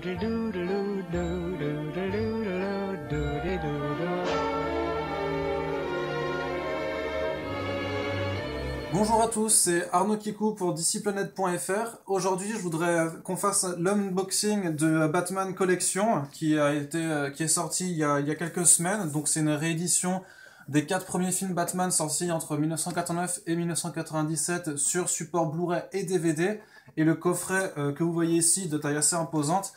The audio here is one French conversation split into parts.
Bonjour à tous, c'est Arnaud Kikou pour DCPlanet.fr. Aujourd'hui, je voudrais qu'on fasse l'unboxing de Batman Collection qui est sorti il y a quelques semaines. Donc c'est une réédition des 4 premiers films Batman sortis entre 1989 et 1997 sur support Blu-ray et DVD. Et le coffret que vous voyez ici, de taille assez imposante,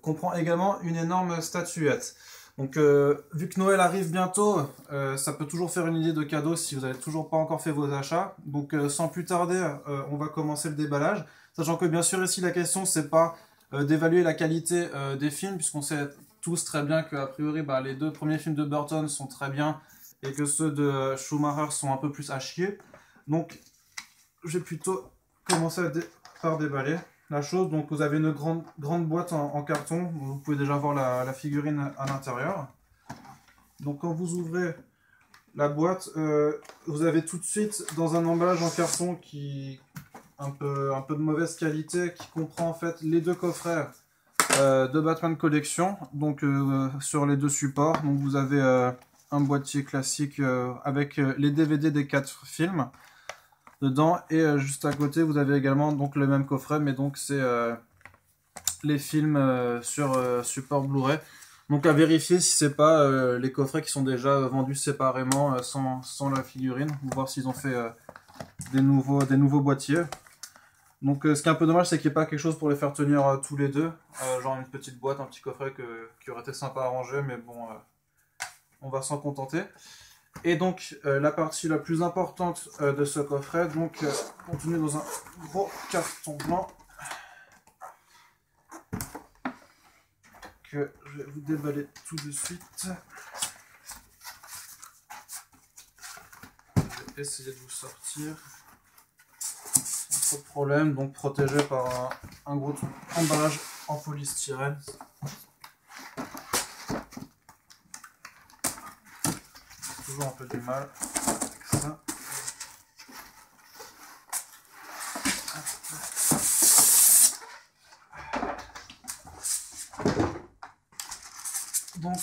comprend également une énorme statuette. Donc vu que Noël arrive bientôt, ça peut toujours faire une idée de cadeau si vous n'avez toujours pas encore fait vos achats. Donc sans plus tarder, on va commencer le déballage. Sachant que bien sûr ici la question c'est pas d'évaluer la qualité des films, puisqu'on sait tous très bien qu'a priori les 2 premiers films de Burton sont très bien et que ceux de Schumacher sont un peu plus à chier. Donc je vais plutôt commencer par déballer la chose. Donc vous avez une grande boîte en carton, vous pouvez déjà voir la figurine à l'intérieur. Donc quand vous ouvrez la boîte, vous avez tout de suite dans un emballage en carton qui un peu de mauvaise qualité, qui comprend en fait les 2 coffrets de Batman Collection, donc sur les 2 supports. Donc vous avez un boîtier classique avec les DVD des 4 films dedans, et juste à côté vous avez également donc le même coffret, mais donc c'est les films sur support Blu-ray. Donc à vérifier si c'est pas les coffrets qui sont déjà vendus séparément sans la figurine, ou voir s'ils ont fait des nouveaux boîtiers. Donc ce qui est un peu dommage, c'est qu'il n'y ait pas quelque chose pour les faire tenir tous les deux, genre une petite boîte, un petit coffret qui aurait été sympa à ranger, mais bon, on va s'en contenter. Et donc la partie la plus importante de ce coffret, donc contenu dans un gros carton blanc que je vais vous déballer tout de suite. Je vais essayer de vous sortir sans trop de problème, donc protégé par un gros emballage en polystyrène. Toujours un peu du mal avec ça. Donc ça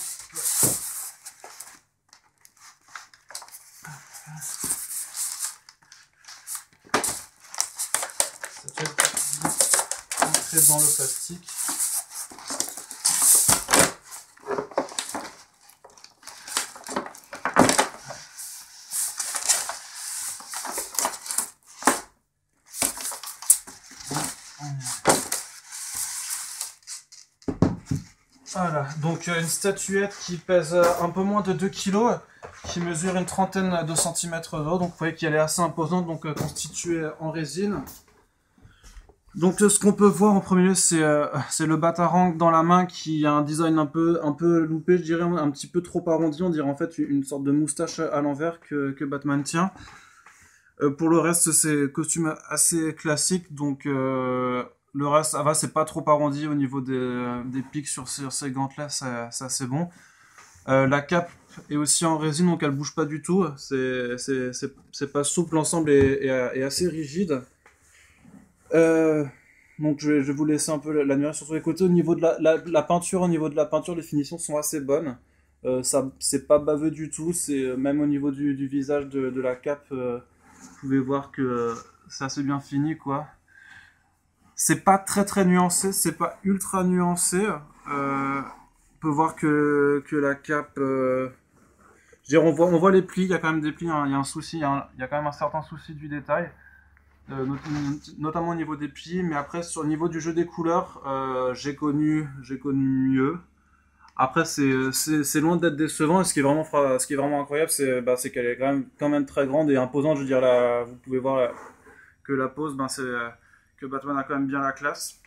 fait entrer dans le plastique. Voilà, donc une statuette qui pèse un peu moins de 2 kg, qui mesure une trentaine de centimètres de haut, donc vous voyez qu'elle est assez imposante, donc constituée en résine. Donc ce qu'on peut voir en premier lieu, c'est le Batarang dans la main, qui a un design un peu loupé, je dirais, un petit peu trop arrondi, on dirait en fait une sorte de moustache à l'envers que Batman tient. Pour le reste, c'est costume assez classique, donc le reste, ça va, c'est pas trop arrondi au niveau des pics sur ces gantelets, c'est assez bon. La cape est aussi en résine, donc elle bouge pas du tout, c'est pas souple, l'ensemble est assez rigide. Donc je vais vous laisser un peu l'admirer sur tous les côtés. Au niveau de la peinture, les finitions sont assez bonnes. Ça, c'est pas baveux du tout, même au niveau du visage de la cape, vous pouvez voir que c'est assez bien fini, quoi. C'est pas très nuancé, c'est pas ultra nuancé. On peut voir que la cape, je veux dire, on voit les plis, il y a quand même des plis, hein, il y a un souci, il y a quand même un certain souci du détail, notamment au niveau des plis, mais après sur le niveau du jeu des couleurs, j'ai connu mieux. Après c'est loin d'être décevant, et ce qui est vraiment incroyable, c'est qu'elle est quand même très grande et imposante. Je veux dire, là, vous pouvez voir que la pose, que Batman a quand même bien la classe.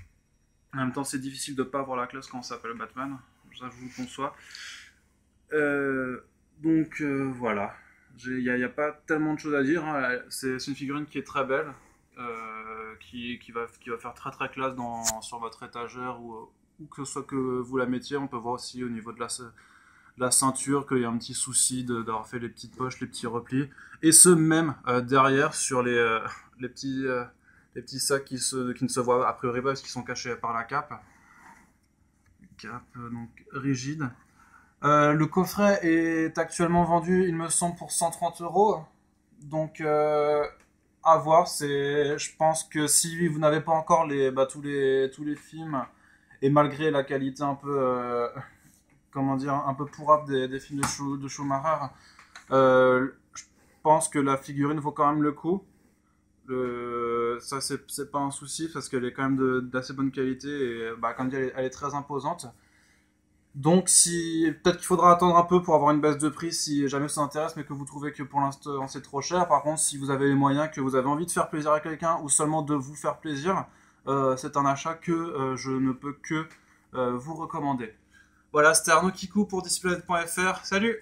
En même temps, c'est difficile de pas avoir la classe quand on s'appelle Batman, ça je vous le conçois. Voilà, il n'y a pas tellement de choses à dire, hein. C'est une figurine qui est très belle, qui va faire très classe sur votre étagère, ou que ce soit que vous la mettiez. On peut voir aussi au niveau de la ceinture qu'il y a un petit souci d'avoir fait les petites poches, les petits replis, et ce même derrière sur les petits sacs qui ne se voient a priori pas parce qu'ils sont cachés par la cape. cap donc rigide. Le coffret est actuellement vendu, il me semble, pour 130 euros. Donc, à voir. Je pense que si vous n'avez pas encore tous les films, et malgré la qualité un peu, comment dire, un peu pourrave des films de Schumacher, je pense que la figurine vaut quand même le coup. Ça, c'est pas un souci parce qu'elle est quand même d'assez bonne qualité et, comme dit, elle est très imposante. Donc, si peut-être qu'il faudra attendre un peu pour avoir une baisse de prix si jamais ça intéresse, mais que vous trouvez que pour l'instant c'est trop cher. Par contre, si vous avez les moyens, que vous avez envie de faire plaisir à quelqu'un ou seulement de vous faire plaisir, c'est un achat que je ne peux que vous recommander. Voilà, c'était Arnaud Kikou pour Disciplined.fr. Salut!